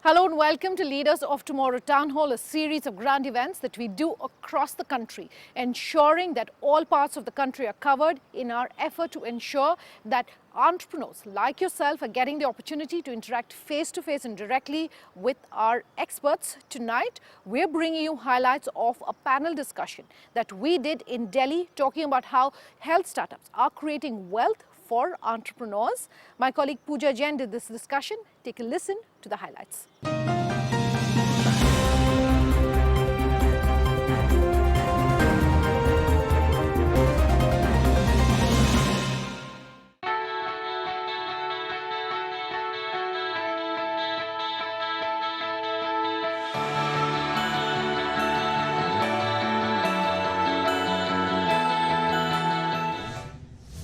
Hello and welcome to Leaders of Tomorrow Town Hall, a series of grand events that we do across the country, ensuring that all parts of the country are covered in our effort to ensure that entrepreneurs like yourself are getting the opportunity to interact face-to-face and directly with our experts. Tonight, we're bringing you highlights of a panel discussion that we did in Delhi, talking about how health startups are creating wealth for entrepreneurs. My colleague Pooja Jain did this discussion. Take a listen to the highlights.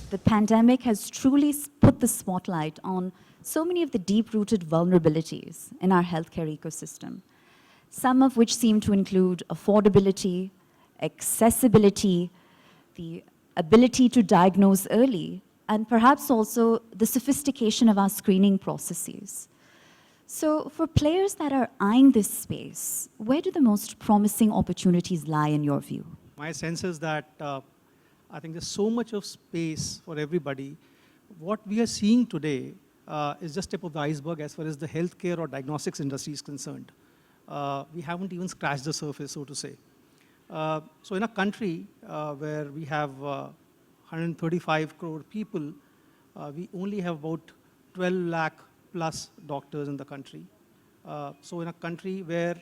The pandemic has truly put the spotlight on so many of the deep-rooted vulnerabilities in our healthcare ecosystem, some of which seem to include affordability, accessibility, the ability to diagnose early, and perhaps also the sophistication of our screening processes. So for players that are eyeing this space, where do the most promising opportunities lie in your view? My sense is that I think there's so much of space for everybody. What we are seeing today is just tip of the iceberg as far as the healthcare or diagnostics industry is concerned. We haven't even scratched the surface, so to say. So in a country where we have 135 crore people, we only have about 12 lakh plus doctors in the country. So in a country where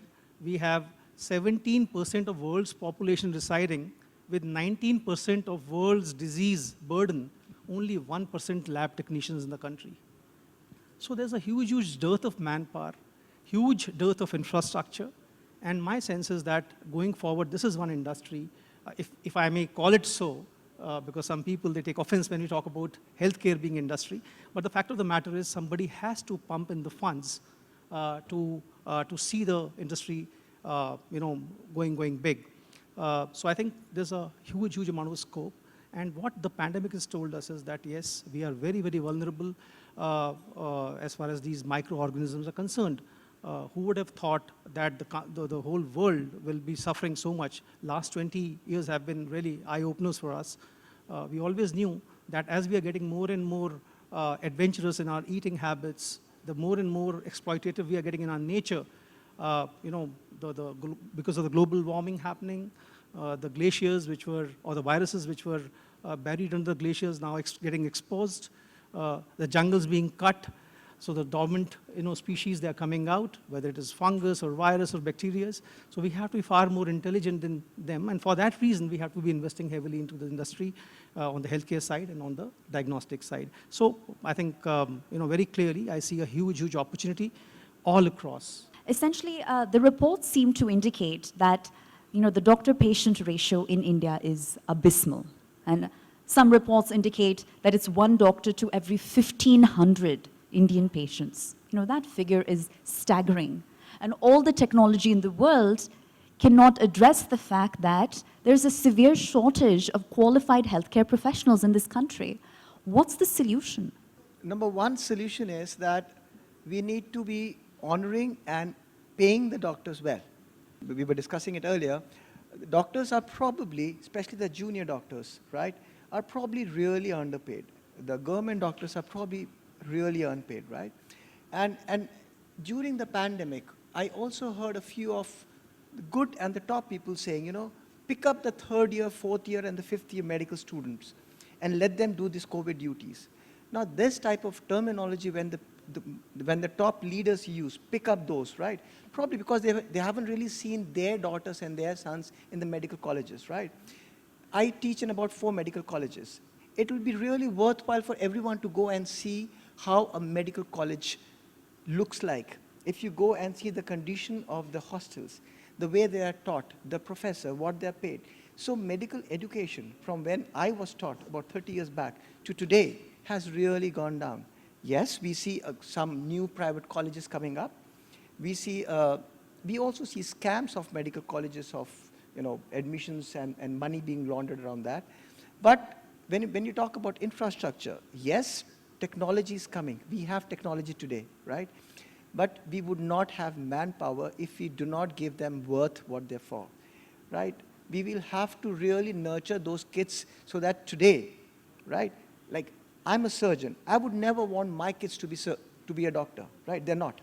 we have 17% of world's population residing, with 19% of world's disease burden, only 1% lab technicians in the country. So there's a huge dearth of manpower, huge dearth of infrastructure, and my sense is that going forward, this is one industry, if I may call it so, because some people, they take offense when we talk about healthcare being industry, but the fact of the matter is somebody has to pump in the funds to see the industry going big. So I think there's a huge amount of scope. And what the pandemic has told us is that, yes, we are very vulnerable as far as these microorganisms are concerned. Who would have thought that the whole world will be suffering so much? Last 20 years have been really eye-openers for us. We always knew that as we are getting more and more adventurous in our eating habits, the more and more exploitative we are getting in our nature, because of the global warming happening, the glaciers or the viruses which were buried under the glaciers now getting exposed, the jungles being cut, so the dormant species, they are coming out, whether it is fungus or virus or bacteria. So we have to be far more intelligent than them, and for that reason we have to be investing heavily into the industry on the healthcare side and on the diagnostic side. So I think very clearly I see a huge opportunity all across. Essentially, the reports seem to indicate that the doctor-patient ratio in India is abysmal. And some reports indicate that it's one doctor to every 1,500 Indian patients. That figure is staggering. And all the technology in the world cannot address the fact that there's a severe shortage of qualified healthcare professionals in this country. What's the solution? Number one solution is that we need to be honoring and paying the doctors well. We were discussing it earlier. Doctors are probably, especially the junior doctors, right, are probably really underpaid. The government doctors are probably really unpaid, right? And during the pandemic, I also heard a few of the good and the top people saying, pick up the third year, fourth year, and the fifth year medical students and let them do these COVID duties. Now, this type of terminology, when the top leaders use, pick up those, right? Probably because they haven't really seen their daughters and their sons in the medical colleges, right? I teach in about 4 medical colleges. It will be really worthwhile for everyone to go and see how a medical college looks like. If you go and see the condition of the hostels, the way they are taught, the professor, what they're paid. So medical education, from when I was taught about 30 years back to today, has really gone down. Yes, we see some new private colleges coming up. We also see scams of medical colleges of admissions and money being laundered around that. But when you talk about infrastructure, yes, technology is coming. We have technology today, right? but we would not have manpower if we do not give them worth what they're for, right? We will have to really nurture those kids so that today, right? Like, I'm a surgeon. I would never want my kids to be a doctor, right? They're not.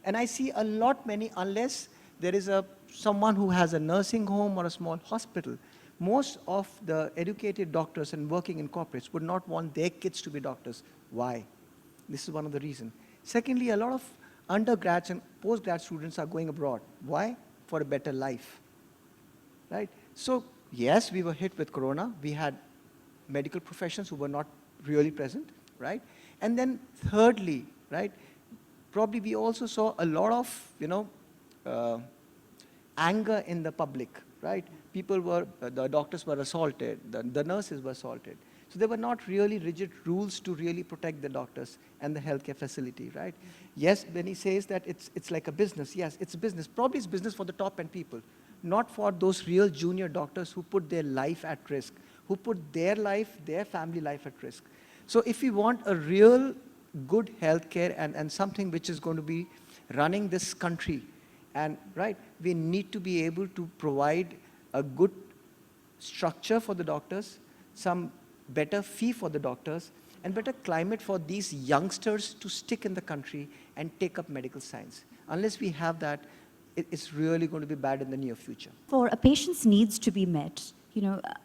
And I see a lot many, unless there is someone who has a nursing home or a small hospital, most of the educated doctors and working in corporates would not want their kids to be doctors. Why? This is one of the reasons. Secondly, a lot of undergrads and postgrad students are going abroad. Why? For a better life, right? So, yes, we were hit with corona. We had medical professions who were not really present, right? And then thirdly, right, probably we also saw a lot of, anger in the public, right? The doctors were assaulted, the nurses were assaulted. So there were not really rigid rules to really protect the doctors and the healthcare facility, right? Yes, when he says that it's like a business, yes, it's a business. Probably it's business for the top-end people, not for those real junior doctors who put their life at risk, who put their life, their family life at risk. So if we want a real good healthcare and something which is going to be running this country, and right, we need to be able to provide a good structure for the doctors, some better fee for the doctors, and better climate for these youngsters to stick in the country and take up medical science. Unless we have that, it's really going to be bad in the near future. For a patient's needs to be met,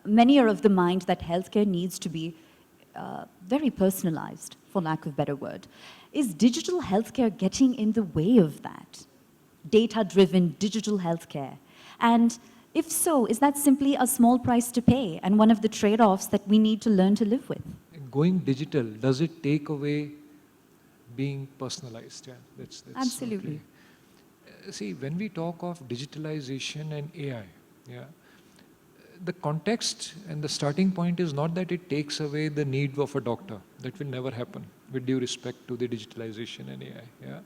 many are of the mind that healthcare needs to be very personalized, for lack of better word. Is digital healthcare getting in the way of that? Data-driven digital healthcare? And if so, is that simply a small price to pay and one of the trade-offs that we need to learn to live with? Going digital, does it take away being personalized? Yeah, that's Absolutely. okay. See, when we talk of digitalization and AI, yeah, the context and the starting point is not that it takes away the need of a doctor. That will never happen, with due respect to the digitalization and AI. Yeah.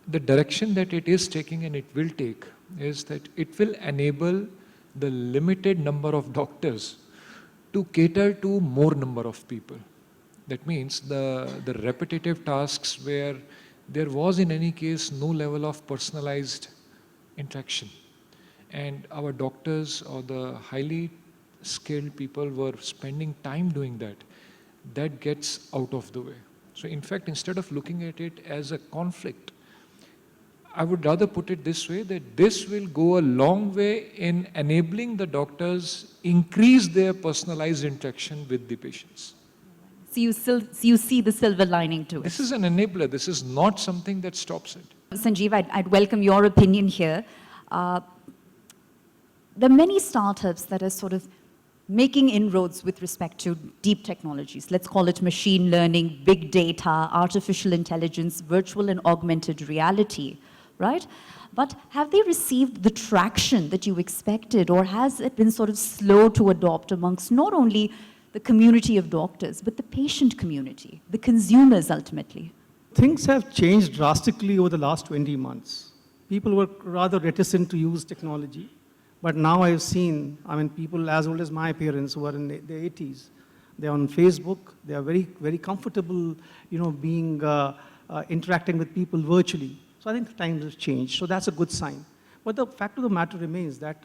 The direction that it is taking and it will take is that it will enable the limited number of doctors to cater to more number of people. That means the repetitive tasks where there was in any case no level of personalized interaction, and our doctors or the highly skilled people were spending time doing that, that gets out of the way. So in fact, instead of looking at it as a conflict, I would rather put it this way, that this will go a long way in enabling the doctors increase their personalized interaction with the patients. So you see the silver lining to it. This is an enabler. This is not something that stops it. Sanjeev, I'd welcome your opinion here. There are many startups that are sort of making inroads with respect to deep technologies. Let's call it machine learning, big data, artificial intelligence, virtual and augmented reality, right? But have they received the traction that you expected, or has it been sort of slow to adopt amongst not only the community of doctors, but the patient community, the consumers ultimately? Things have changed drastically over the last 20 months. People were rather reticent to use technology. But now I've seen, people as old as my parents who are in their 80s, they're on Facebook, they are very, very comfortable, being, interacting with people virtually. So I think the times have changed, so that's a good sign. But the fact of the matter remains that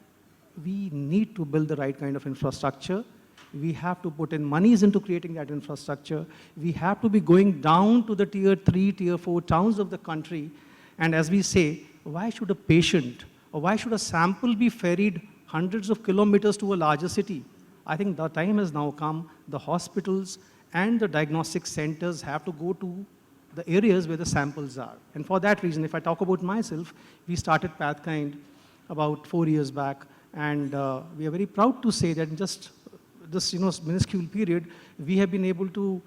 we need to build the right kind of infrastructure. We have to put in monies into creating that infrastructure. We have to be going down to the tier 3, tier 4 towns of the country. And as we say, why should a patient or why should a sample be ferried hundreds of kilometers to a larger city? I think the time has now come. The hospitals and the diagnostic centers have to go to the areas where the samples are. And for that reason, if I talk about myself, we started PathKind about 4 years back. And we are very proud to say that in just this minuscule period, we have been able to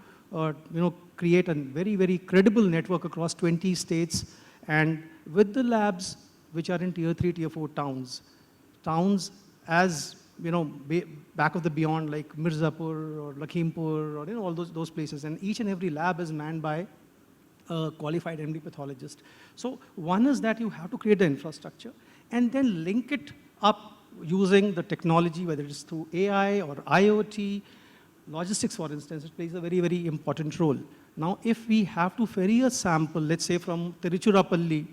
create a very, very credible network across 20 states. And with the labs which are in tier 3, tier 4 towns as back of the beyond, like Mirzapur or Lakhimpur or all those places. And each and every lab is manned by a qualified MD pathologist. So one is that you have to create the infrastructure and then link it up using the technology, whether it's through AI or IoT. Logistics, for instance, it plays a very, very important role. Now, if we have to ferry a sample, let's say from Tiruchirappalli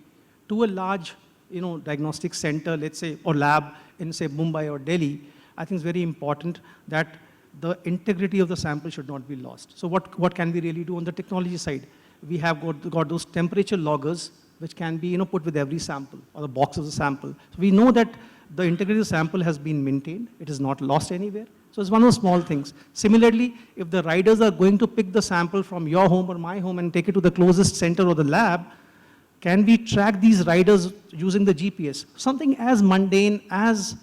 to a large, diagnostic center, let's say, or lab in, say, Mumbai or Delhi, I think it's very important that the integrity of the sample should not be lost. So what can we really do on the technology side? We have got those temperature loggers, which can be, put with every sample or the box of the sample. So we know that the integrity of the sample has been maintained. It is not lost anywhere. So it's one of those small things. Similarly, if the riders are going to pick the sample from your home or my home and take it to the closest center or the lab, can we track these riders using the GPS? Something as mundane, as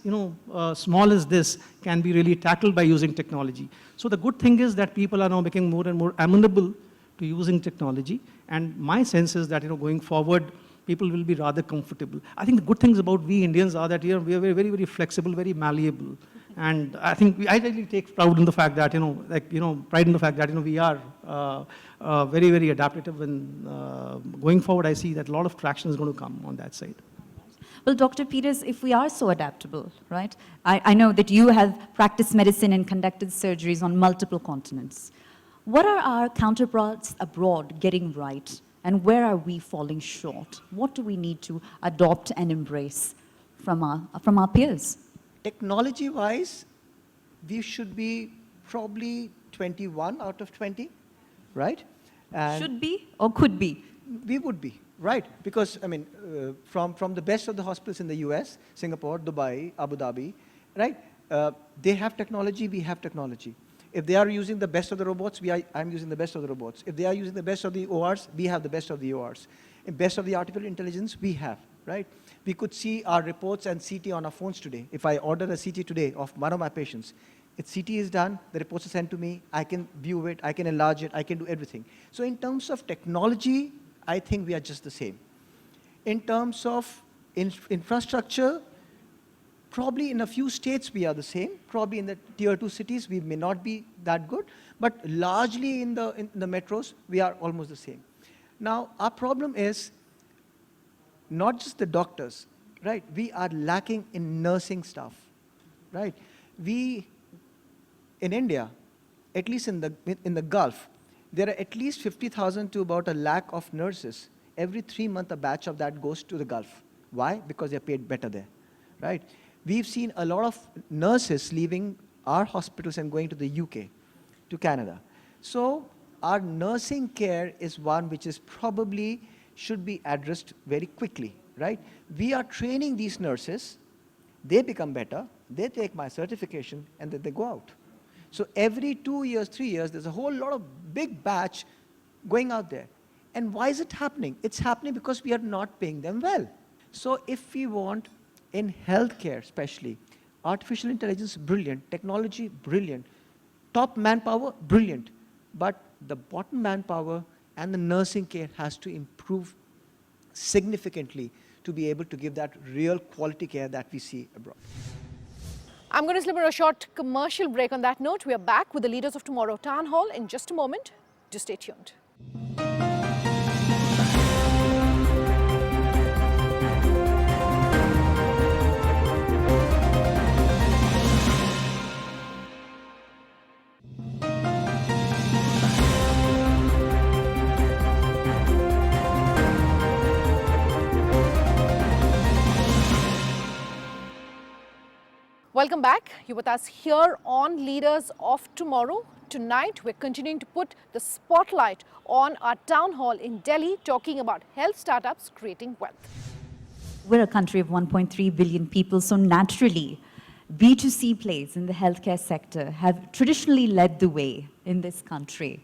small as this can be really tackled by using technology. So the good thing is that people are now becoming more and more amenable to using technology. And my sense is that going forward, people will be rather comfortable. I think the good things about we Indians are that we are very, very, very flexible, very malleable. And I think I really take pride in the fact that, we are very, very adaptive. And going forward, I see that a lot of traction is going to come on that side. Well, Dr. Peters, if we are so adaptable, right? I know that you have practiced medicine and conducted surgeries on multiple continents. What are our counterparts abroad getting right? And where are we falling short? What do we need to adopt and embrace from our peers? Technology-wise, we should be probably 21 out of 20, right? And should be or could be? We would be, right? Because, from the best of the hospitals in the US, Singapore, Dubai, Abu Dhabi, right? They have technology, we have technology. If they are using the best of the robots, I'm using the best of the robots. If they are using the best of the ORs, we have the best of the ORs. And best of the artificial intelligence, we have, right? We could see our reports and CT on our phones today. If I order a CT today of one of my patients, if CT is done, the reports are sent to me, I can view it, I can enlarge it, I can do everything. So in terms of technology, I think we are just the same. In terms of infrastructure, probably in a few states we are the same. Probably in the tier 2 cities we may not be that good, but largely in the metros we are almost the same. Now our problem is not just the doctors, right? We are lacking in nursing staff, right? We in India, at least in the Gulf, there are at least 50,000 to about 1 lakh of nurses. Every 3 months a batch of that goes to the Gulf. Why? Because they're paid better there, right? We've seen a lot of nurses leaving our hospitals and going to the UK, to Canada. So our nursing care is one which is probably should be addressed very quickly, right? We are training these nurses, they become better, they take my certification, and then they go out. So every 2 years, 3 years, there's a whole lot of big batch going out there. And why is it happening? It's happening because we are not paying them well. So if we want, in healthcare especially, artificial intelligence, brilliant, technology, brilliant, top manpower, brilliant, but the bottom manpower and the nursing care has to improve significantly to be able to give that real quality care that we see abroad. I'm going to slip in a short commercial break on that note. We are back with the Leaders of Tomorrow Town Hall in just a moment. Do stay tuned. Welcome back. You're with us here on Leaders of Tomorrow. Tonight, we're continuing to put the spotlight on our town hall in Delhi, talking about health startups creating wealth. We're a country of 1.3 billion people, so naturally, B2C plays in the healthcare sector have traditionally led the way in this country.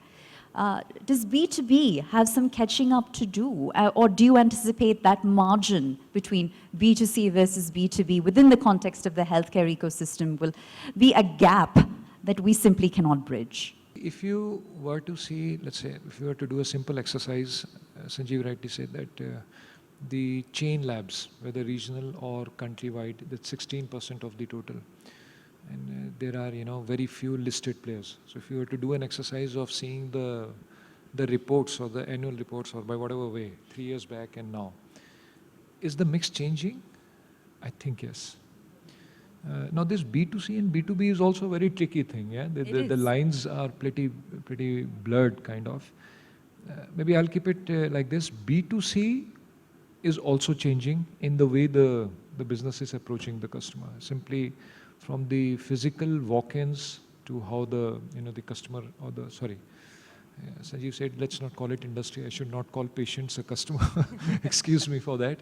Does B2B have some catching up to do, or do you anticipate that margin between B2C versus B2B within the context of the healthcare ecosystem will be a gap that we simply cannot bridge? If you were to see, let's say, if you were to do a simple exercise, Sanjeev rightly said that the chain labs, whether regional or countrywide, that's 16% of the total. And there are, very few listed players. So if you were to do an exercise of seeing the reports or the annual reports or by whatever way, 3 years back and now, is the mix changing? I think yes. Now this B2C and B2B is also a very tricky thing. Yeah, the lines are pretty blurred kind of. maybe I'll keep it like this. B2C is also changing in the way the business is approaching the customer. Simply from the physical walk-ins to how the customer or the Sanjeev said, let's not call it industry. I should not call patients a customer. Excuse me for that.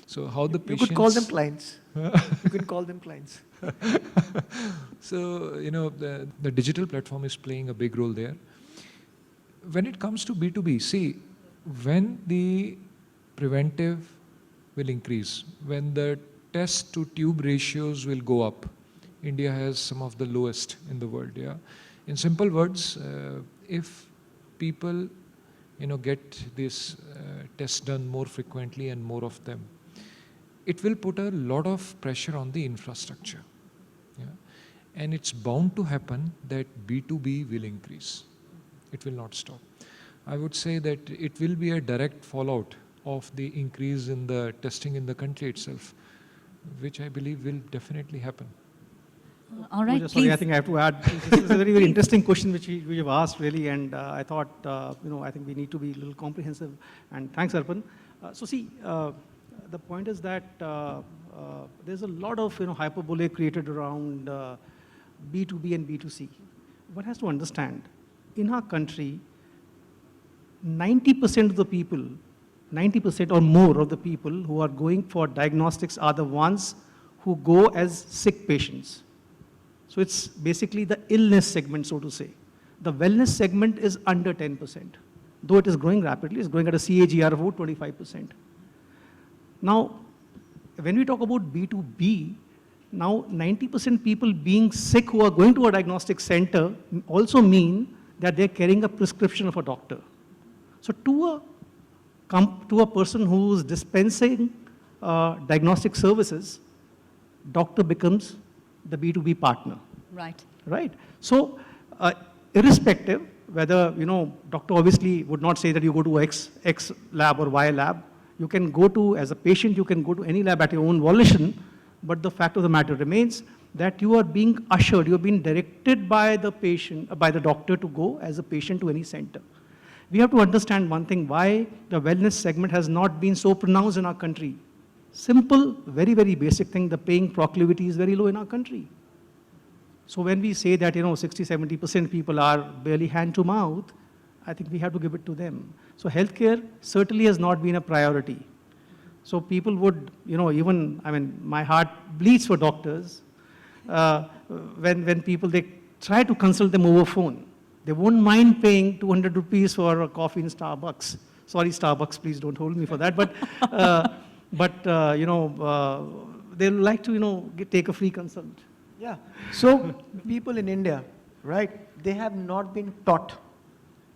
So how the patients... You could call them clients. You can call them clients. So, the digital platform is playing a big role there. When it comes to B2B, see, when the preventive will increase, when the test to tube ratios will go up, India has some of the lowest in the world, yeah. In simple words, if people, get this test done more frequently and more of them, it will put a lot of pressure on the infrastructure, yeah. And it's bound to happen that B2B will increase. It will not stop. I would say that it will be a direct fallout of the increase in the testing in the country itself, which I believe will definitely happen. All right, Sorry, please. I think I have to add. This is a very, very interesting question which we have asked, really, and I thought, I think we need to be a little comprehensive. And thanks, Arpan. So see, the point is that there's a lot of hyperbole created around B2B and B2C. One has to understand, in our country, 90% of the people, 90% or more of the people who are going for diagnostics are the ones who go as sick patients. So it's basically the illness segment, so to say. The wellness segment is under 10%. Though it is growing rapidly, it's growing at a CAGR of about 25%. Now, when we talk about B2B, now 90% people being sick who are going to a diagnostic center also mean that they're carrying a prescription of a doctor. So to a person who's dispensing diagnostic services, doctor becomes the B2B partner. Right. Right? So irrespective whether, doctor obviously would not say that you go to X lab or Y lab. You can go to, as a patient, you can go to any lab at your own volition, but the fact of the matter remains that you are being ushered, you are being directed by the patient, by the doctor to go as a patient to any center. We have to understand one thing, why the wellness segment has not been so pronounced in our country. Simple, very, very basic thing, the paying proclivity is very low in our country. So when we say that, 60-70% people are barely hand to mouth, I think we have to give it to them. So healthcare certainly has not been a priority. So people would, my heart bleeds for doctors when people, they try to consult them over phone. They won't mind paying 200 rupees for a coffee in Starbucks. Sorry, Starbucks, please don't hold me for that. But they'll like to, take a free consult. Yeah. So people in India, right, they have not been taught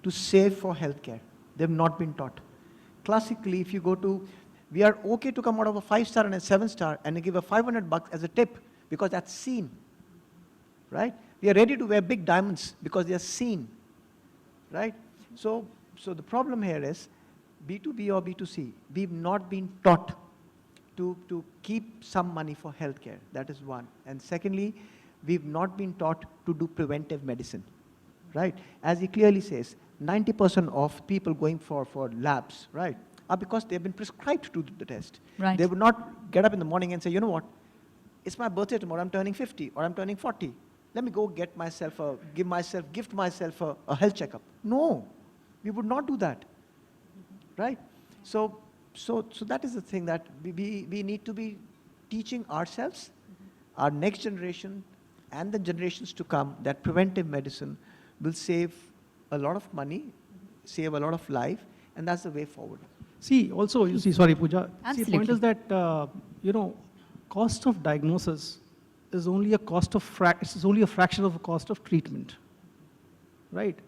to save for healthcare. They've not been taught. Classically, if you go to, we are okay to come out of a 5-star and a 7-star and give a $500 as a tip because that's seen, right? We are ready to wear big diamonds because they are seen, right? So the problem here is B2B or B2C, we've not been taught to keep some money for healthcare. That is one. And secondly, we've not been taught to do preventive medicine, right? As he clearly says, 90% of people going for labs, right, are because they've been prescribed to do the test. Right. They would not get up in the morning and say, you know what, it's my birthday tomorrow, I'm turning 50 or I'm turning 40. Let me go gift myself a health checkup. No, we would not do that, right? So that is the thing that we need to be teaching ourselves, our next generation, and the generations to come, that preventive medicine will save a lot of money, save a lot of life, and that's the way forward. See, also, you see, sorry, Pooja. See, the point Absolutely. is that, cost of diagnosis is only a cost of it's only a fraction of the cost of treatment, right?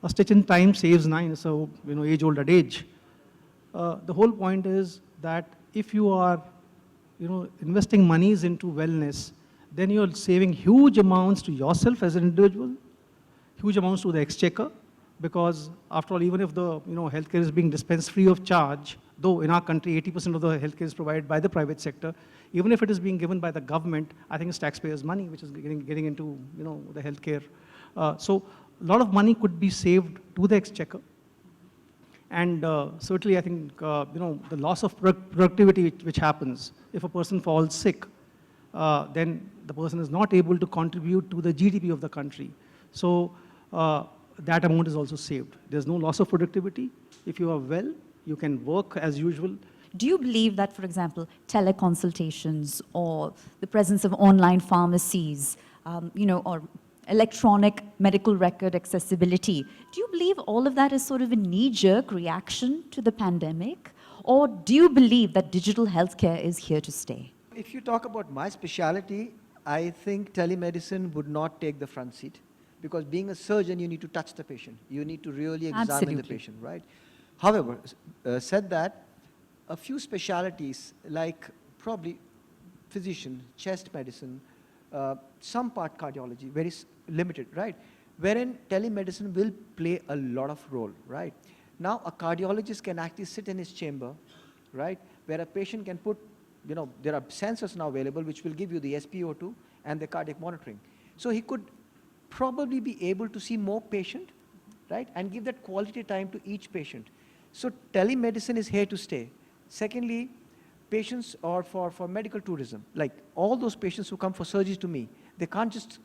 A stitch in time saves 9, so, age-old adage. The whole point is that if you are, investing monies into wellness, then you're saving huge amounts to yourself as an individual, huge amounts to the exchequer, because after all, even if the, healthcare is being dispensed free of charge, though in our country 80% of the healthcare is provided by the private sector, even if it is being given by the government, I think it's taxpayers' money which is getting into, the healthcare. So a lot of money could be saved to the exchequer, And certainly, I think, the loss of productivity which happens if a person falls sick, then the person is not able to contribute to the GDP of the country. So that amount is also saved. There's no loss of productivity. If you are well, you can work as usual. Do you believe that, for example, teleconsultations or the presence of online pharmacies, or electronic medical record accessibility, do you believe all of that is sort of a knee-jerk reaction to the pandemic? Or do you believe that digital healthcare is here to stay? If you talk about my specialty, I think telemedicine would not take the front seat, because being a surgeon, you need to touch the patient. You need to really examine Absolutely. the patient, right? However, said that, a few specialties like probably physician, chest medicine, some part cardiology, very limited, right? Wherein telemedicine will play a lot of role, right? Now, a cardiologist can actually sit in his chamber, right? Where a patient can put, there are sensors now available which will give you the SpO2 and the cardiac monitoring. So he could probably be able to see more patient, right? And give that quality time to each patient. So telemedicine is here to stay. Secondly, patients are for medical tourism. Like all those patients who come for surgery to me, they can't just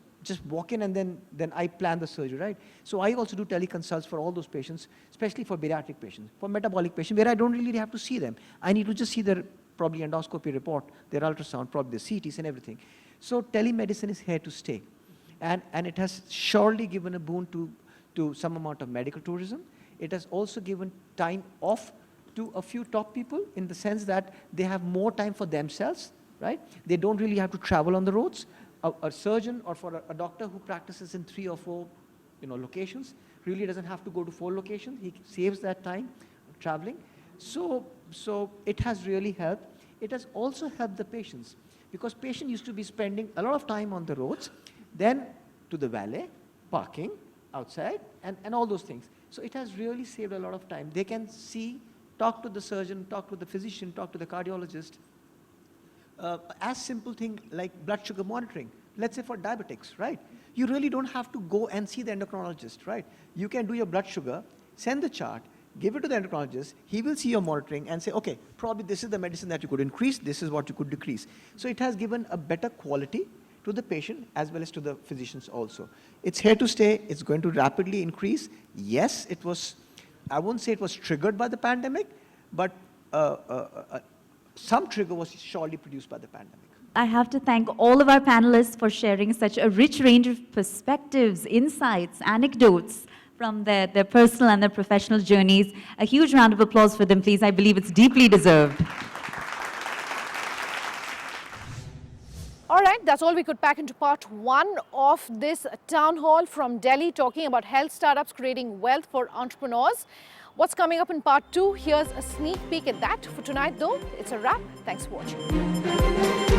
walk in and then I plan the surgery, right? So I also do teleconsults for all those patients, especially for bariatric patients, for metabolic patients, where I don't really have to see them. I need to just see their probably endoscopy report, their ultrasound, probably the CTs and everything. So telemedicine is here to stay. And it has surely given a boon to some amount of medical tourism. It has also given time off to a few top people, in the sense that they have more time for themselves, right? They don't really have to travel on the roads. A surgeon or for a doctor who practices in 3 or 4 locations really doesn't have to go to 4 locations. He saves that time traveling. So it has really helped. It has also helped the patients, because patient used to be spending a lot of time on the roads, then to the valet, parking outside, and all those things. So it has really saved a lot of time. They can see, talk to the surgeon, talk to the physician, talk to the cardiologist. As simple thing like blood sugar monitoring, let's say for diabetics, right? You really don't have to go and see the endocrinologist, right? You can do your blood sugar, send the chart, give it to the endocrinologist, he will see your monitoring and say, okay, probably this is the medicine that you could increase, this is what you could decrease. So it has given a better quality to the patient as well as to the physicians also. It's here to stay, it's going to rapidly increase. Yes, it was, I won't say it was triggered by the pandemic, but some trigger was surely produced by the pandemic. I have to thank all of our panelists for sharing such a rich range of perspectives, insights, anecdotes from their personal and their professional journeys. A huge round of applause for them, please. I believe it's deeply deserved. All right, that's all we could pack into part 1 of this town hall from Delhi, talking about health startups creating wealth for entrepreneurs. What's coming up in part 2? Here's a sneak peek at that. For tonight, though, it's a wrap. Thanks for watching.